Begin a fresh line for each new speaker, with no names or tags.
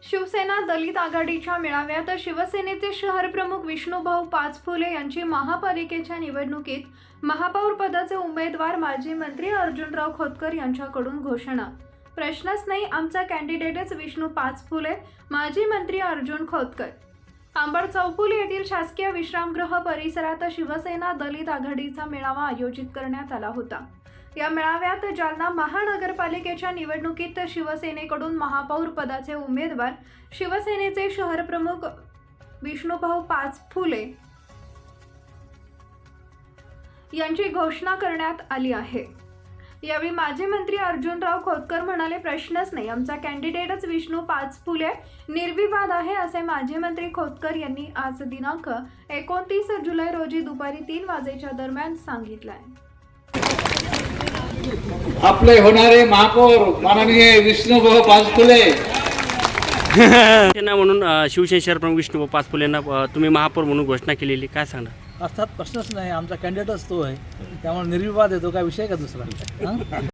शिवसेना दलित आघाडीच्या मेळाव्यात शिवसेनेचे शहर प्रमुख विष्णुभाऊ पाचफुले यांची महापालिकेच्या निवडणुकीत महापौर पदाचे उमेदवार माजी मंत्री अर्जुनराव खोतकर यांच्याकडून घोषणा। प्रश्नच नाही, आमचा कॅन्डिडेटच विष्णू पाचफुले, माजी मंत्री अर्जुन खोतकर। अंबड चौफुली येथील शासकीय विश्रामगृह परिसरात शिवसेना दलित आघाडीचा मेळावा आयोजित करण्यात आला होता। या मेळाव्यात जालना महानगरपालिकेच्या निवडणुकीत शिवसेनेकडून महापौर पदाचे उमेदवार शिवसेनेचे शहर प्रमुख विष्णुभाऊ पाचफुले यांची घोषणा करण्यात आली आहे। यावेळी माजी मंत्री अर्जुनराव खोतकर म्हणाले, प्रश्नच नाही, आमचा कॅन्डिडेटच विष्णू पाचफुले निर्विवाद आहे, असे माजी मंत्री खोतकर यांनी आज दिनांक 29 जुलै रोजी दुपारी 3 वाजेच्या दरम्यान सांगितले आहे।
आपले होणारे महापौर माननीय विष्णुभाऊ पाचफुले
म्हणून शिवसेना शहर प्रमुख विष्णुभाऊ पाचफुले यांना तुम्ही महापौर म्हणून घोषणा केलेली, काय सांगणार?
अर्थात प्रश्नच नाही, आमचा कॅन्डिडेटच तो आहे, त्यामुळे निर्विवाद येतो, काय विषय का दुसरा।